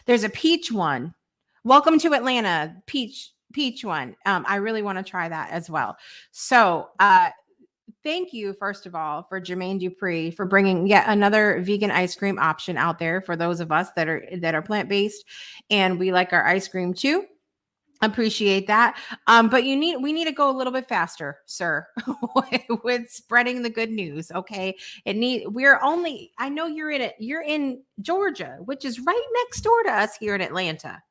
there's a peach one. Welcome to Atlanta, peach one. I really want to try that as well. So thank you, first of all, for Jermaine Dupri for bringing yet another vegan ice cream option out there for those of us that are plant-based and we like our ice cream too. Appreciate that. But we need to go a little bit faster, sir, with spreading the good news. Okay. I know you're in Georgia, which is right next door to us here in Atlanta.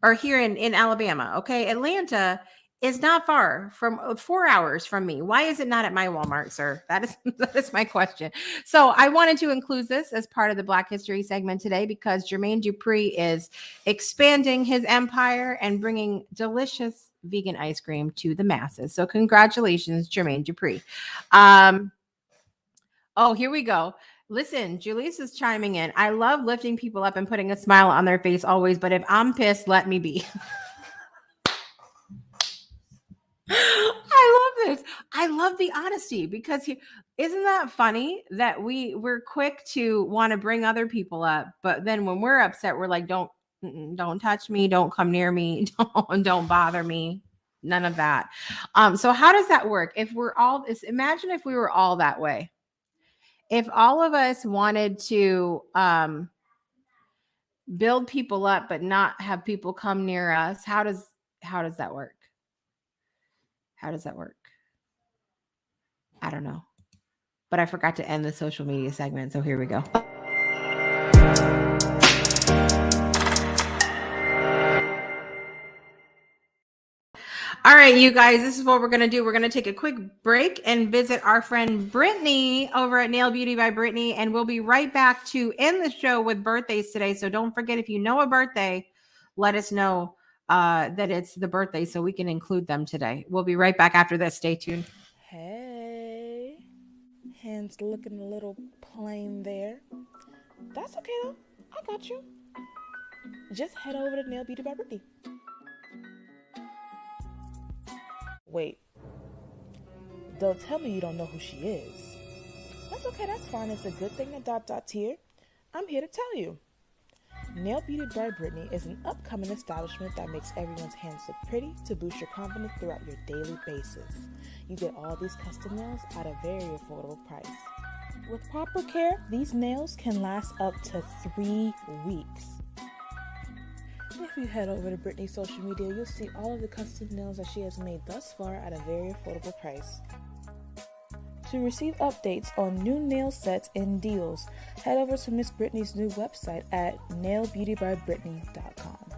Or here in Alabama. Okay. Atlanta is not far from 4 hours from me. Why is it not at my Walmart, sir? That is my question. So I wanted to include this as part of the Black History segment today because Jermaine Dupri is expanding his empire and bringing delicious vegan ice cream to the masses. So congratulations, Jermaine Dupri. Oh, here we go. Listen, Julius is chiming in. I love lifting people up and putting a smile on their face always, but if I'm pissed, let me be. I love this. I love the honesty because isn't that funny that we're quick to want to bring other people up, but then when we're upset, we're like, don't touch me, don't come near me, don't bother me. None of that. So how does that work? Imagine if we were all that way. If all of us wanted to build people up but not have people come near us, how does that work? How does that work? I don't know. But I forgot to end the social media segment, so here we go. All right, you guys, this is what we're going to do. We're going to take a quick break and visit our friend Brittany over at Nail Beauty by Brittany, and we'll be right back to end the show with birthdays today. So don't forget, if you know a birthday, let us know that it's the birthday so we can include them today. We'll be right back after this. Stay tuned. Hey, hands looking a little plain there. That's okay though. I got you. Just head over to Nail Beauty by Brittany. Wait, don't tell me you don't know who she is. That's okay, that's fine. It's a good thing that Dot's here. I'm here to tell you. Nail Beauty by Brittany is an upcoming establishment that makes everyone's hands look pretty to boost your confidence throughout your daily basis. You get all these custom nails at a very affordable price. With proper care, these nails can last up to 3 weeks. If you head over to Brittany's social media, you'll see all of the custom nails that she has made thus far at a very affordable price. To receive updates on new nail sets and deals, head over to Miss Brittany's new website at nailbeautybybrittany.com.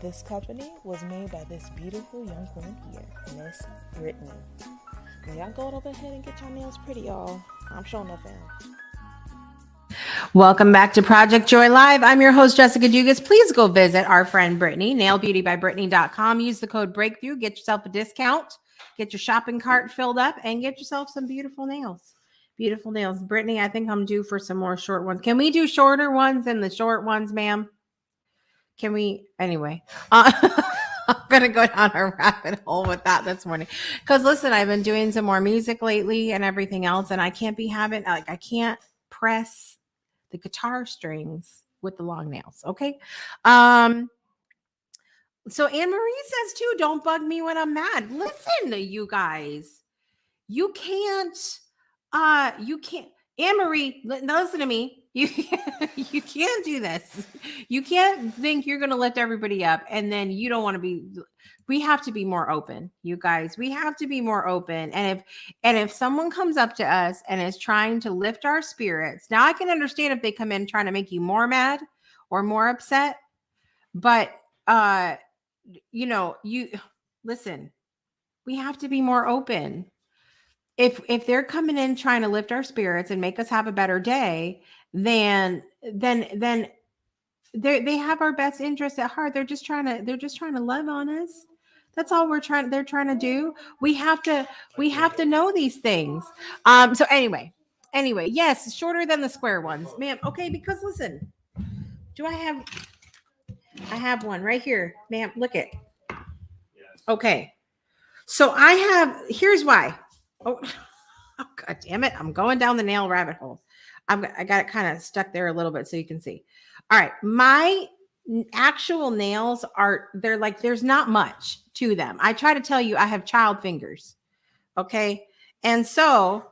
This company was made by this beautiful young woman here, Miss Brittany. Now y'all go over ahead and get your nails pretty, y'all. I'm showing no fan. Welcome back to Project Joy Live. I'm your host, Jessica Dugas. Please go visit our friend Brittany, nailbeautybybrittany.com. Use the code BREAKTHROUGH. Get yourself a discount. Get your shopping cart filled up and get yourself some beautiful nails. Beautiful nails. Brittany, I think I'm due for some more short ones. Can we do shorter ones than the short ones, ma'am? Can we? Anyway, I'm going to go down a rabbit hole with that this morning. Because listen, I've been doing some more music lately and everything else, and I can't be having, like, I can't press the guitar strings with the long nails. Okay. So Anne Marie says too, don't bug me when I'm mad. Listen, you guys, you can't, Anne Marie, listen to me. You can't do this. You can't think you're going to lift everybody up and then you don't want to be. We have to be more open, you guys. We have to be more open. And if someone comes up to us and is trying to lift our spirits, now I can understand if they come in trying to make you more mad or more upset, but you listen. We have to be more open. If they're coming in trying to lift our spirits and make us have a better day, then they have our best interest at heart. They're just trying to love on us. That's all they're trying to do. We have to know these things. So anyway, yes, shorter than the square ones, ma'am. Okay, because listen, I have one right here, ma'am. Look it. Okay. So here's why. Oh, oh, God damn it. I'm going down the nail rabbit hole. I got it kind of stuck there a little bit so you can see. All right. My actual nails they're like, there's not much to them. I try to tell you I have child fingers. Okay. And so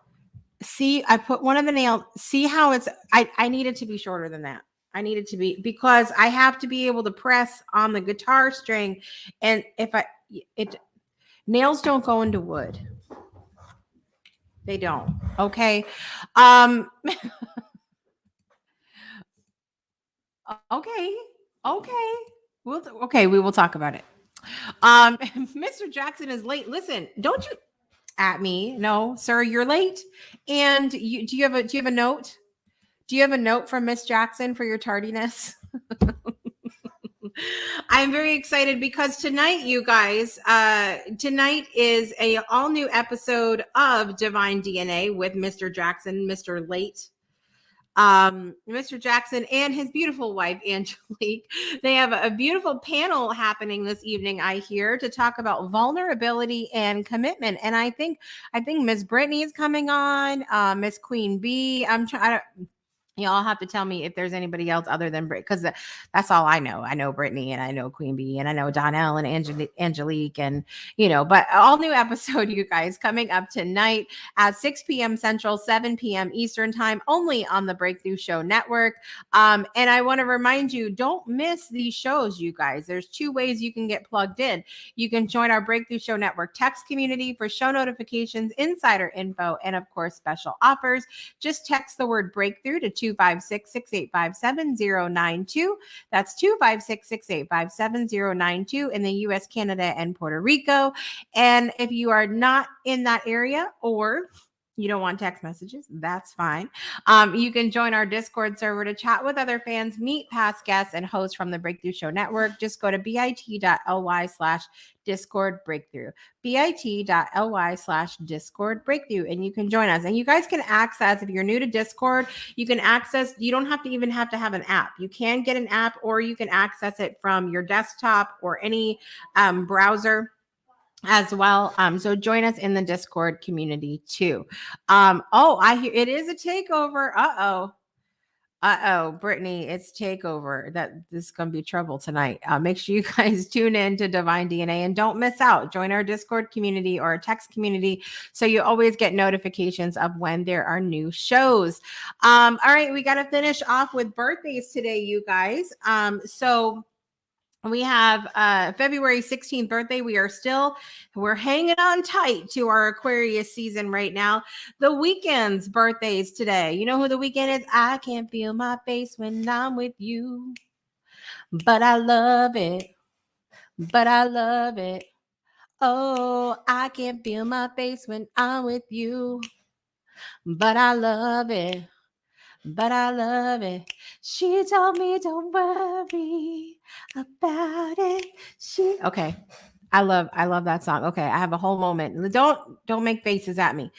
see, I put one of the nails, see how I need it to be shorter than that. I need it to be, because I have to be able to press on the guitar string. And nails don't go into wood. They don't. Okay. Okay. Okay. We will talk about it. Mr. Jackson is late. Listen, don't you at me. No, sir, you're late. And do you have a note? Do you have a note from Miss Jackson for your tardiness? I'm very excited because tonight, you guys, tonight is a all new episode of Divine DNA with Mr. Jackson, Mr. Late. Mr. Jackson and his beautiful wife, Angelique. They have a beautiful panel happening this evening, I hear, to talk about vulnerability and commitment. And I think Miss Brittany is coming on, Miss Queen Bee. Y'all have to tell me if there's anybody else other than Brit, because that's all I know. I know Brittany and I know Queen Bee and I know Donnell and Angelique and, but all new episode, you guys, coming up tonight at 6 p.m. Central, 7 p.m. Eastern time, only on the Breakthrough Show Network. And I want to remind you, don't miss these shows, you guys. There's two ways you can get plugged in. You can join our Breakthrough Show Network text community for show notifications, insider info, and of course, special offers. Just text the word breakthrough to 256-685-7092. That's 256-685-7092 in the US, Canada, and Puerto Rico. And if you are not in that area or you don't want text messages, that's fine. You can join our Discord server to chat with other fans, meet past guests, and hosts from the Breakthrough Show Network. Just go to bit.ly/Discord Breakthrough, bit.ly/Discord Breakthrough, and you can join us. And you guys can access, if you're new to Discord, you don't have to even have to have an app. You can get an app, or you can access it from your desktop or any browser as well. So join us in the Discord community too. I hear it is a takeover. Brittany, it's takeover. This is gonna be trouble tonight. Make sure you guys tune in to Divine DNA and don't miss out. Join our Discord community or our text community so you always get notifications of when there are new shows. All right, we got to finish off with birthdays today, you guys. So we have February 16th birthday. We're hanging on tight to our Aquarius season right now. The Weeknd's birthdays today. You know who The Weeknd is? I can't feel my face when I'm with you, but I love it. Oh, I can't feel my face when I'm with you, but I love it. She told me don't worry about it. Okay. I love that song. Okay, I have a whole moment. Don't make faces at me.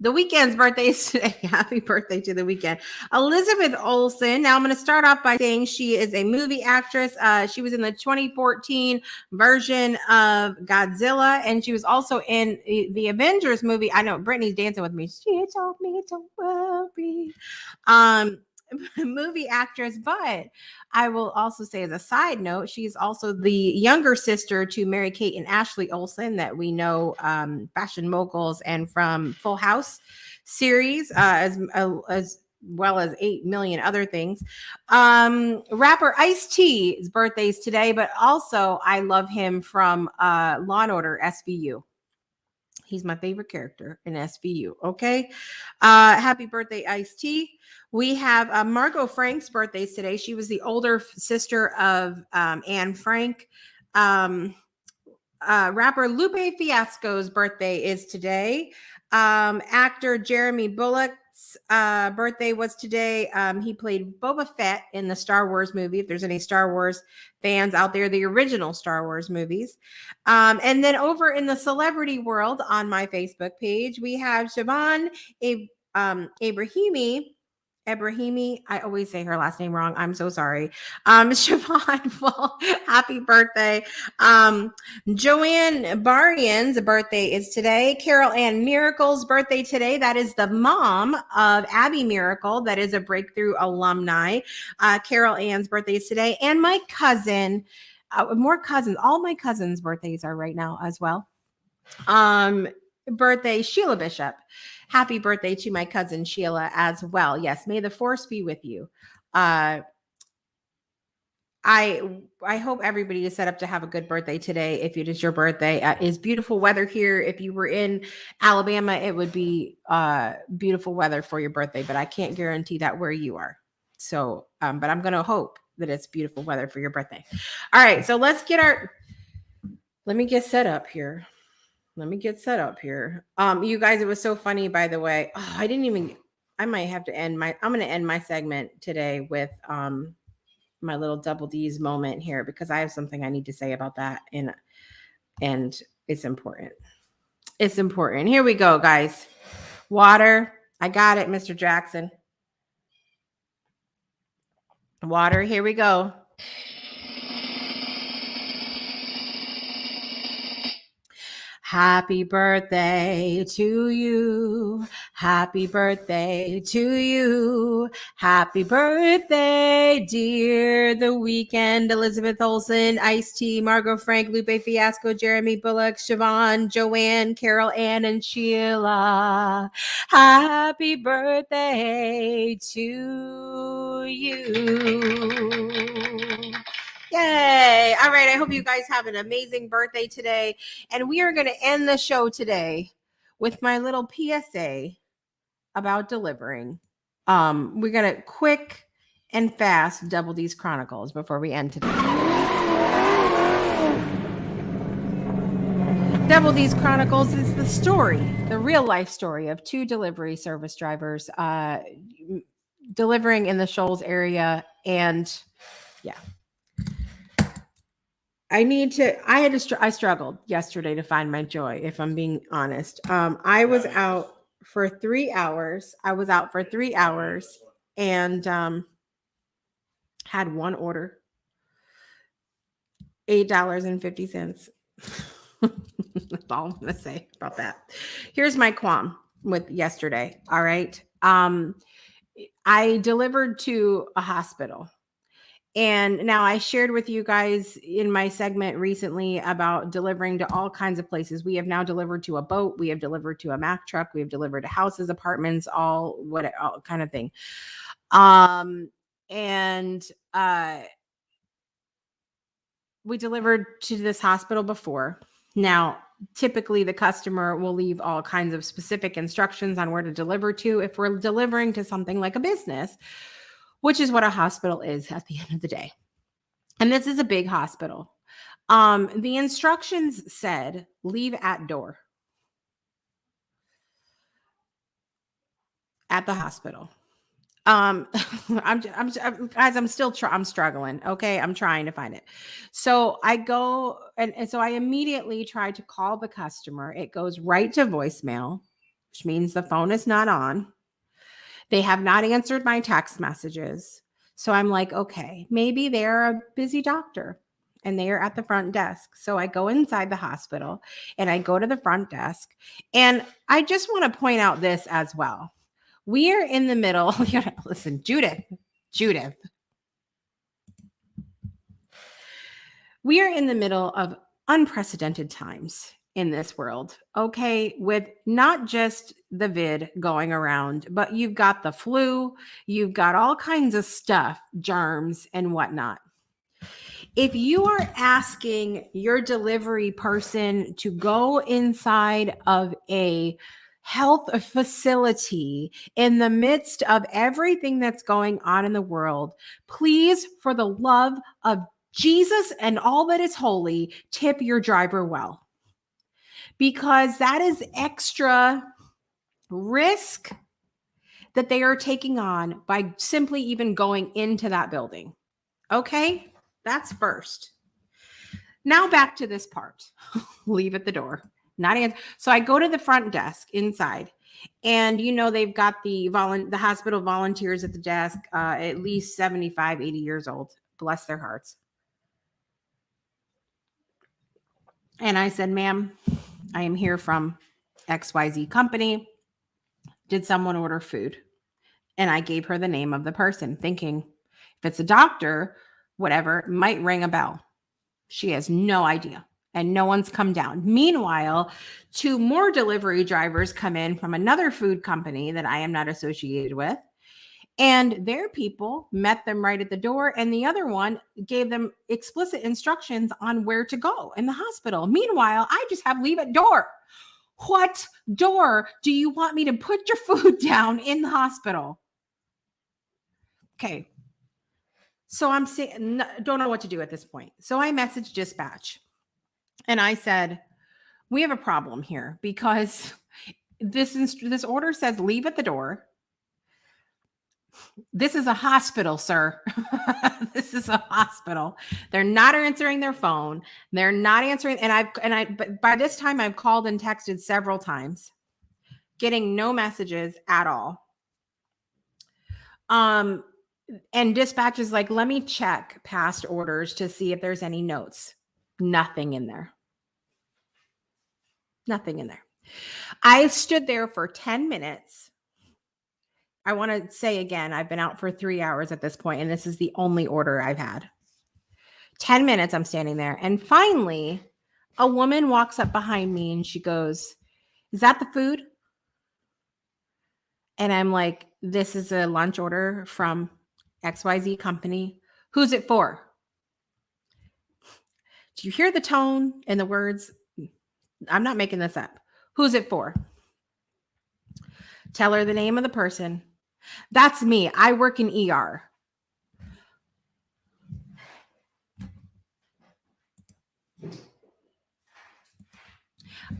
The Weeknd's birthday is today. Happy birthday to The Weeknd. Elizabeth Olsen. Now I'm going to start off by saying she is a movie actress. She was in the 2014 version of Godzilla, and she was also in the Avengers movie. I know Brittany's dancing with me. She told me to worry. Movie actress, but I will also say as a side note, she's also the younger sister to Mary Kate and Ashley Olsen that we know, fashion moguls, and from Full House series, as well as 8 million other things. Rapper Ice-T's birthday is today, but also I love him from Law and Order SVU. He's my favorite character in SVU. Okay. Happy birthday, Ice-T. We have Margot Frank's birthdays today. She was the older sister of Anne Frank. Rapper Lupe Fiasco's birthday is today. Actor Jeremy Bullock's birthday was today. He played Boba Fett in the Star Wars movie. If there's any Star Wars fans out there, the original Star Wars movies. And then over in the celebrity world on my Facebook page, we have Siobhan Ibrahimi. I always say her last name wrong. I'm so sorry. Siobhan, well, happy birthday. Joanne Barian's birthday is today. Carol Ann Miracle's birthday today. That is the mom of Abby Miracle. That is a Breakthrough alumni. Carol Ann's birthday is today. And my cousin, more cousins. All my cousins' birthdays are right now as well. Birthday, Sheila Bishop. Happy birthday to my cousin Sheila as well. Yes, may the force be with you. I hope everybody is set up to have a good birthday today. If it is your birthday, it's beautiful weather here. If you were in Alabama, it would be beautiful weather for your birthday, but I can't guarantee that where you are. So, but I'm going to hope that it's beautiful weather for your birthday. All right, so let me get set up here. You guys, it was so funny, by the way. Oh, I might have to I'm going to end my segment today with my little double D's moment here, because I have something I need to say about that. And it's important. It's important. Here we go, guys. Water. I got it, Mr. Jackson. Water. Here we go. Happy birthday to you. Happy birthday to you. Happy birthday, dear The Weeknd, Elizabeth Olsen, Ice-T, Margot Frank, Lupe Fiasco, Jeremy Bullock, Siobhan, Joanne, Carol Ann, and Sheila. Happy birthday to you. Yay. All right. I hope you guys have an amazing birthday today. And we are going to end the show today with my little PSA about delivering. We're going to quick and fast double these chronicles before we end today. Double D's Chronicles is the story, the real life story of two delivery service drivers delivering in the Shoals area. And yeah. I struggled yesterday to find my joy, if I'm being honest. I was out for 3 hours. And had one order, $8.50. That's all I'm going to say about that. Here's my qualm with yesterday. All right. I delivered to a hospital. And now I shared with you guys in my segment recently about delivering to all kinds of places. We have now delivered to a boat. We have delivered to a Mack truck. We have delivered to houses, apartments, all kind of thing. We delivered to this hospital before. Now, typically the customer will leave all kinds of specific instructions on where to deliver to if we're delivering to something like a business, which is what a hospital is at the end of the day. And this is a big hospital. The instructions said, leave at door at the hospital. I'm struggling. Okay. I'm trying to find it. So I go, and so I immediately try to call the customer. It goes right to voicemail. which means the phone is not on. They have not answered my text messages. So I'm like, okay, maybe they're a busy doctor and they are at the front desk. So I go inside the hospital and I go to the front desk. And I just want to point out this as well. We are in the middle. Listen, Judith, we are in the middle of unprecedented times in this world, okay, with not just the vid going around, but you've got the flu, you've got all kinds of stuff, germs and whatnot. If you are asking your delivery person to go inside of a health facility in the midst of everything that's going on in the world, please, for the love of Jesus and all that is holy, tip your driver well, because that is extra risk that they are taking on by simply even going into that building. Okay, that's first. Now back to this part. Leave at the door. Not answer. So I go to the front desk inside, and they've got the hospital volunteers at the desk, at least 75, 80 years old. Bless their hearts. And I said, ma'am, I am here from XYZ company. Did someone order food? And I gave her the name of the person, thinking if it's a doctor, whatever, it might ring a bell. She has no idea, and no one's come down. Meanwhile, 2 more delivery drivers come in from another food company that I am not associated with, and their people met them right at the door, and the other one gave them explicit instructions on where to go in the hospital. Meanwhile, I just have leave at door. What door do you want me to put your food down in the hospital? Okay. So I'm saying, don't know what to do at this point. So I messaged dispatch and I said, we have a problem here because this order says leave at the door. This is a hospital, sir. This is a hospital. They're not answering their phone. They're not answering. But by this time I've called and texted several times, getting no messages at all. And dispatch is like, let me check past orders to see if there's any notes. Nothing in there. Nothing in there. I stood there for 10 minutes. I want to say again, I've been out for 3 hours at this point, and this is the only order I've had. 10 minutes I'm standing there. And finally, a woman walks up behind me and she goes, is that the food? And I'm like, this is a lunch order from XYZ company. Who's it for? Do you hear the tone and the words? I'm not making this up. Who's it for? Tell her the name of the person. That's me. I work in ER.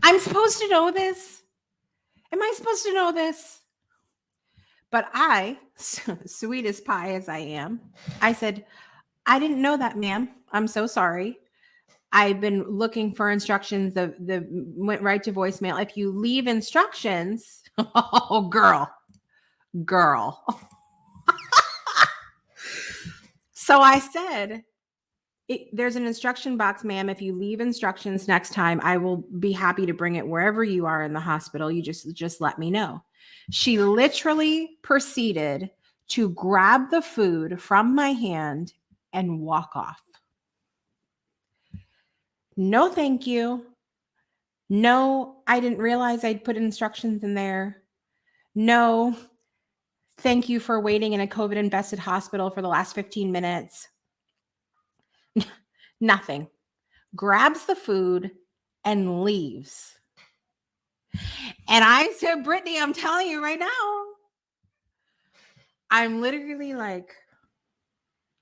I'm supposed to know this. Am I supposed to know this? But I, sweet as pie as I am, I said, I didn't know that, ma'am. I'm so sorry. I've been looking for instructions. The went right to voicemail. If you leave instructions, oh, girl. So I said, there's an instruction box, ma'am. If you leave instructions next time, I will be happy to bring it wherever you are in the hospital. You just let me know. She literally proceeded to grab the food from my hand and walk off. No, thank you. No, I didn't realize I'd put instructions in there. No, thank you for waiting in a COVID-infested hospital for the last 15 minutes. Nothing. Grabs the food and leaves. And I said, Brittany, I'm telling you right now, I'm literally like,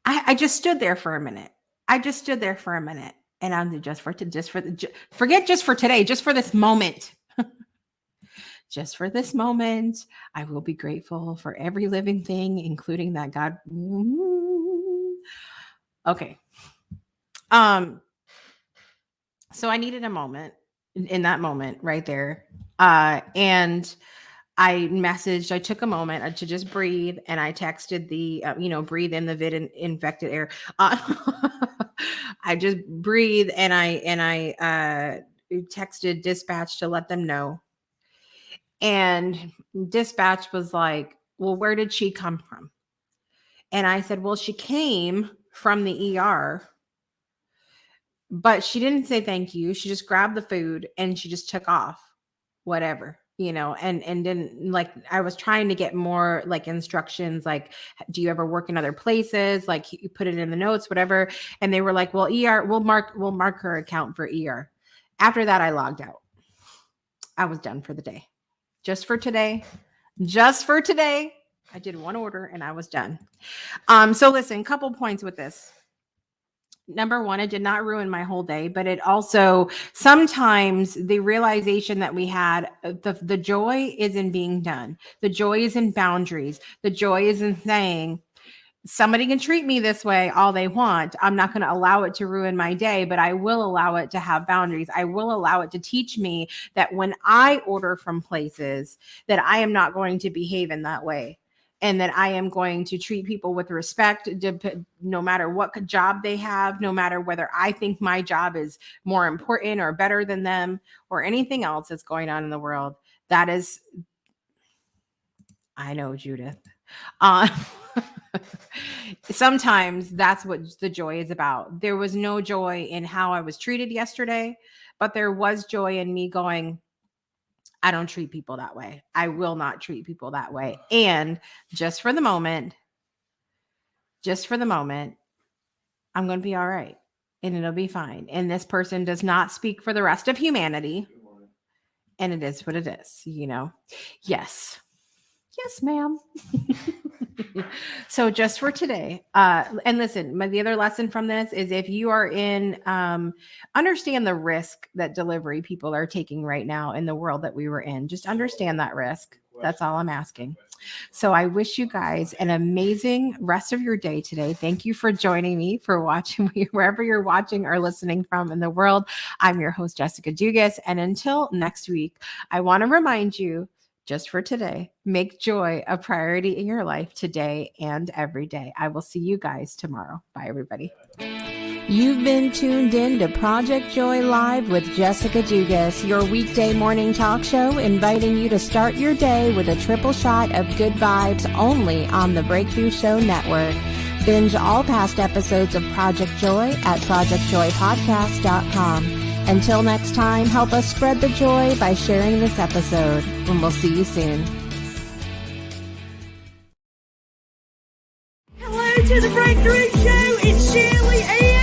I just stood there for a minute. And I'm just for today, just for this moment. Just for this moment, I will be grateful for every living thing, including that God. Okay. So I needed a moment in that moment right there. And I took a moment to just breathe, and I texted the, breathe in the infected air. I just breathe, and I texted dispatch to let them know. And dispatch was like, well, where did she come from? And I said, well, she came from the ER, but she didn't say thank you. She just grabbed the food and she just took off, whatever, and didn't, like, I was trying to get more like instructions, like, do you ever work in other places? Like, you put it in the notes, whatever. And they were like, well, ER, we'll mark her account for ER. After that, I logged out. I was done for the day. Just for today. I did one order and I was done. So listen, couple points with this. Number one, it did not ruin my whole day, but it also, sometimes the realization that we had, the joy is in being done. The joy is in boundaries. The joy is in saying, somebody can treat me this way all they want. I'm not going to allow it to ruin my day, but I will allow it to have boundaries. I will allow it to teach me that when I order from places, that I am not going to behave in that way. And that I am going to treat people with respect, no matter what job they have, no matter whether I think my job is more important or better than them or anything else that's going on in the world. That is, I know, Judith. Sometimes that's what the joy is about. There was no joy in how I was treated yesterday, but there was joy in me going, I don't treat people that way. I will not treat people that way. And just for the moment, I'm going to be all right. And it'll be fine. And this person does not speak for the rest of humanity. And it is what it is, Yes. Yes, ma'am. So just for today, and listen, the other lesson from this is, if you are in, understand the risk that delivery people are taking right now in the world that we were in. Just understand that risk. That's all I'm asking. So I wish you guys an amazing rest of your day today. Thank you for joining me, for watching me wherever you're watching or listening from in the world. I'm your host, Jessica Dugas. And until next week, I want to remind you, just for today, make joy a priority in your life today and every day. I will see you guys tomorrow. Bye, everybody. You've been tuned in to Project Joy Live with Jessica Dugas, your weekday morning talk show, inviting you to start your day with a triple shot of good vibes, only on the Breakthrough Show Network. Binge all past episodes of Project Joy at projectjoypodcast.com. Until next time, help us spread the joy by sharing this episode, and we'll see you soon. Hello to the Breakthrough Show. It's Shirley Ann.